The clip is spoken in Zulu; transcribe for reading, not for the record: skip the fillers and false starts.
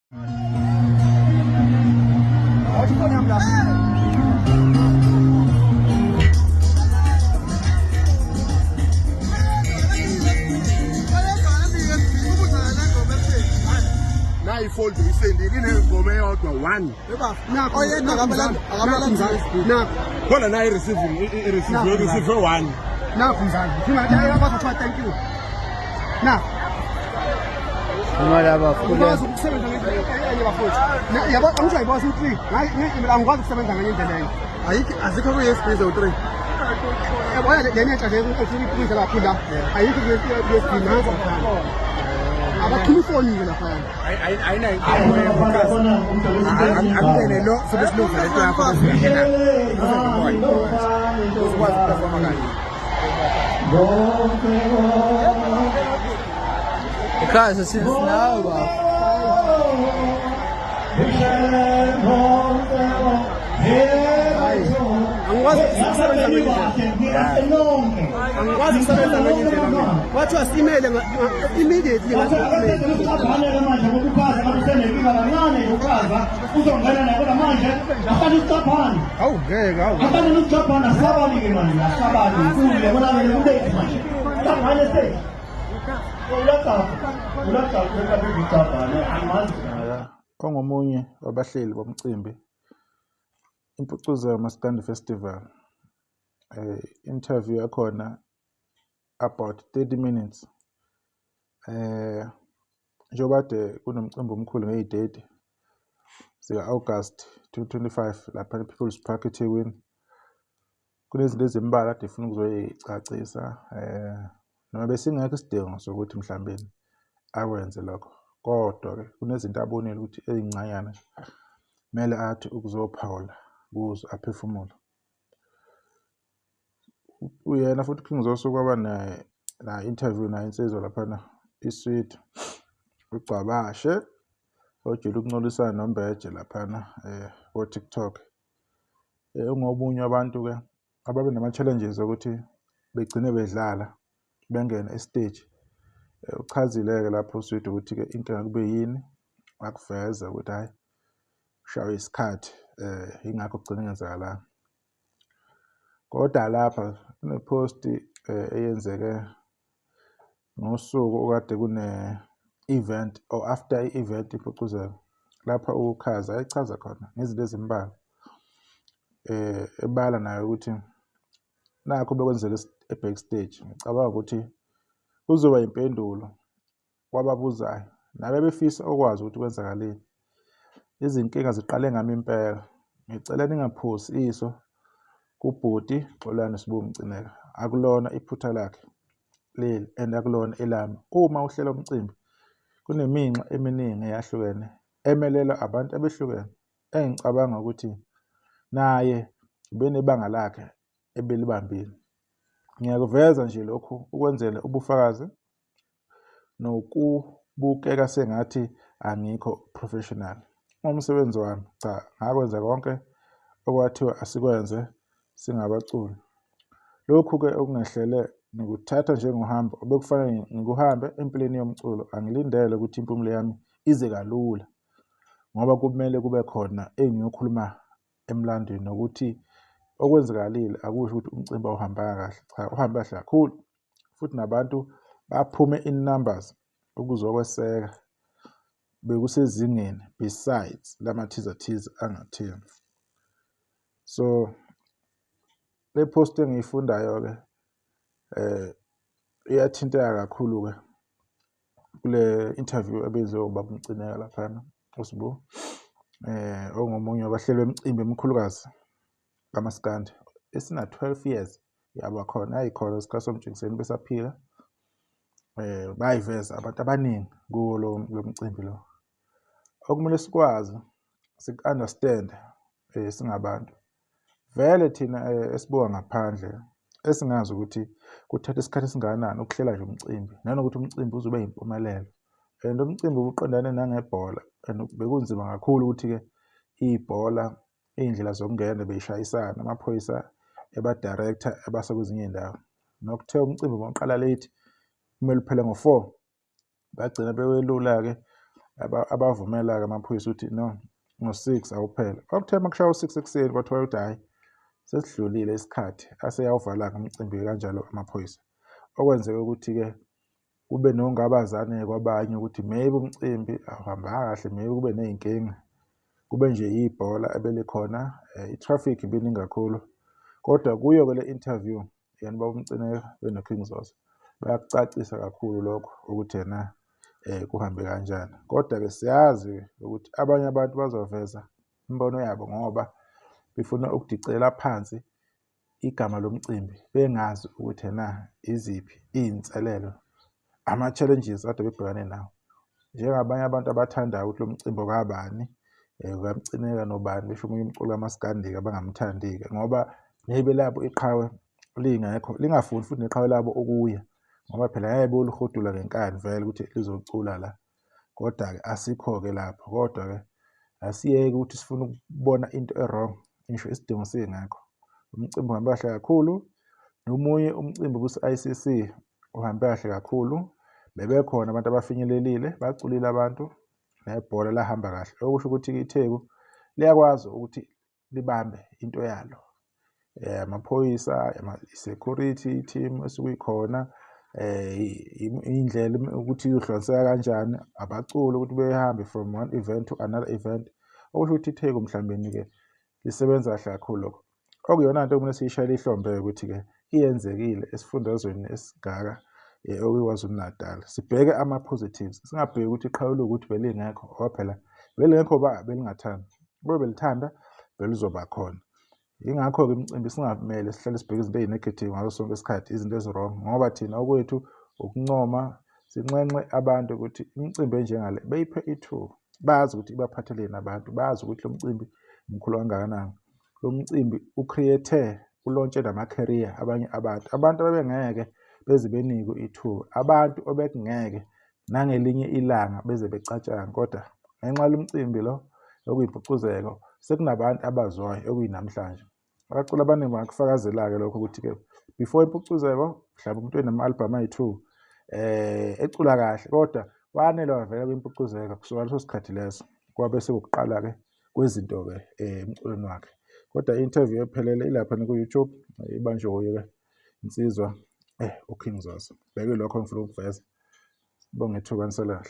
Fold isendile ingoma eyodwa 1 khona na receive 1 nakho mzansi singathi ayabakho thank you na imali abafuna ukwazi ukusebenza ngendlela bafowethu yabo angisho ayibosa u3 angikwazi ukusebenza ngenye indlela leyo ayikho azikho ku-USB zo-3 yabo lena entsha nje efuna iphisa kakhulu ayikho ku-USB nansi abakhulufoni lapha ayina angene lo sebesilungisa lento yakho besingena uzokwazi ukuperforma kahle because it's now angikwazi ukusebenza ngendlela kwathiwa simele immediately hawu ngeke ongomunye wabahleli bomcimbi impucuzo Maskandi Festival interview yakhona about 30 minutes njengoba kunomcimbi omkhulu ngey'date zika-August 2025 lapha e-People's Park eThekwini kunezinto ezimbalwa kade efuna ukuzoyicacisa noma besingekho isidingo sokuthi mhlawumbe akwenze lokho kodwa-ke kunezinto abonile ukuthi ey'ncanyana kumele athi ukuzophawula kuzo aphefumule uyena futhi King Zoso kwaba na interview nayo insizwa laphana isweet uGcabashe ojele ukuncolisana noMbeje laphana ko-TikTok ungobunye abantu-ke ababe nama-challenges ukuthi begcine bedlala bengena estage uchazile-ke lapho usweet ukuthi-ke inkinga kube yini akuveza ukuthi hhayi ushawe isikhathi ingakho kugcine engenzakalanga kodwa lapha kuneposti eyenzeke ngosuku okade kune-event or after i-event impucuzeko lapha ukhaza ayichaza khona ngezinto ezimbalwa ebala nayo ukuthi nakho bekwenzeka e-backstage ngicabanga ukuthi kuzoba impendulo kwababuzayo nabe befisa okwazi ukuthi kwenzakaleni izinkinga ziqale ngami impela ngicela ningaphusi iso kubhuti Xolani Sibumcineka akulona iphutha lakhe leli and akulona elami uma uhlela umcimbi kuneminxa eminingi eyahlukene emelela abantu abehlukene engicabanga ukuthi naye benebanga lakhe ebelibambile ngiyakuveza nje lokhu ukwenzela ubufakazi nokubukeka sengathi angikho professional umsebenzi wami cha ngakwenza konke okwathiwa asikwenze singabaculi lokhu-ke okungehlele ngikuthatha njengohambo obekufanele ngikuhambe empilweni yomculo angilindele ukuthi impumulo yami ize kalula ngoba kumele kube khona engiyokhuluma emlandweni nokuthi okwenzakalile akusho ukuthi umcimbi awuhambanga kahle cha uhambe kahle kakhulu futhi nabantu baphume in numbers ukuzokweseka bekusezingeni besides lamathiza angatheni so le post engiyifundayo-ke iyathinteka kakhulu-ke kule interview ebenziwe ubaba uMcineka laphana uSibu ongomunye wabahleli bemicimbi emikhulukazi kaMaskandi esina 12 years yaba khona ayikhona isikhathi somjikiseni besaphila bayiveza abantu abaningi kuwo lo mcimbi lo okumele sikwazi siku-understand singabantu vele thina esibuka ngaphandle esingazi ukuthi kuthatha isikhathi esingakanani ukuhlela nje umcimbi nanokuthi umcimbi uzobe yimpumelelo and umcimbi ubuqondane nangebhola and bekunzima kakhulu ukuthi-ke ibhola iy'ndlela zokungena beyishayisana amaphoyisa eba-director ebase kwezinye iy'ndawo nokuthe umcimbi mawuqala late kumele uphele ngo-4 bagcina bewelula-ke abavumela-ke amaphoyisa ukuthi no ngo-6 awuphela. Kwakuthe uma kushaya u-6 ekuseni kwathiwa ukuthi hhayi sesidlulile isikhathi aseyawuvala-ke umcimbi kanjalo amaphoyisa. Okwenzeka ukuthi-ke kube nongabazane kwabanye ukuthi maybe umcimbi awuhambanga kahle, maybe kube ney'nkinga, kube nje ibhola ebelikhona, i-traffic ibiningi kakhulu. Kodwa kuyo-ke le interview yena baba uMcineka beno-King Zosa bayakucacisa kakhulu lokho ukuthi yena kuhambe kanjani. Kodwa-ke siyazi ukuthi abanye abantu bazoveza imibono yabo ngoba befuna ukudicela phansi igama lomcimbi bengazi ukuthi yena iziphi iy'nselelo, ama-challenges ade bebhekane nawo. Njengabanye abantu abathandayo ukuthi lo mcimbi kabani, ukaMcineka nobani, besho omunye umculi kaMaskandi-ke abangamthandi-ke ngoba maybe labo iqhawe lingekho, lingafuni futhi neqhawe labo ukuya ngoba phela ngeke boluhudula ngenkani vele ukuthi lizocula la. Kodwa-ke asikho-ke lapho, kodwa-ke asiyeke ukuthi sifuna ukubona into e-wrong, ngisho isidingo singekho. Umcimbi uhambe kahle kakhulu, nomunye umcimbi kuse-ICC uhambe kahle kakhulu. Bebekhona abantu abafinyelelile, baculile abantu, nebhola lahamba kahle. Okusho ukuthi-ke iTheku liyakwazi ukuthi libambe into yalo. Amaphoyisa, i-security team esuke ikhona, indlela ukuthi iyohlaliseka kanjani, abaculi ukuthi behambe from one event to another event. Okusho ukuthi iTheku mhlawumbe-ke lisebenza kahle kakhulu lokho. Okuyona nto okumele siyishayele ihlombe ukuthi-ke iyenzekile esifundazweni esigaka okwiKwaZulu Natal. Sibheke ama-positives, singabheki ukuthi iqhawe lokuthi belingekho ngoba phela belingekho belingathanda. Kube belithanda belizoba khona. Yingakho-ke imicimbi singamele sihlale sibheke izinto eyi-negative ngaso sonke isikhathi, izinto ezi-wrong ngoba thina okwethu ukuncoma, sinxenxe abantu ukuthi imicimbi enjengale beyiphe ithuba, bazi ukuthi ibaphatheleni abantu, bazi ukuthi lo mcimbi mkhulu kangakanani. Lo mcimbi ucreate, ulontshe nama-career abanye abantu ababengeke beze benikwe ithuba, abantu obekungeke nangelinye ilanga beze becatshanga, kodwa ngenxa yalo mcimbi lo okuyimpucuzeko sekunabantu abaziwayo okuyinamhlanje. Abaculi abaningi bangakufakazela-ke lokho ukuthi-ke before impucuzeko mhlawumbe umuntu enama-album ayi-2 ecula kahle, kodwa wanelwa vele kwimpucuzeko kusuka leso sikhathi leso kwabe sekuqala-ke kwezinto-ke emculweni wakhe. Kodwa i-interview ephelele ilaphana ku-YouTube, ibanjwe uye-ke insizwa uKing Zosa. Bheke lokho ngifuna ukuveza. Sibonge ithuba niselahle.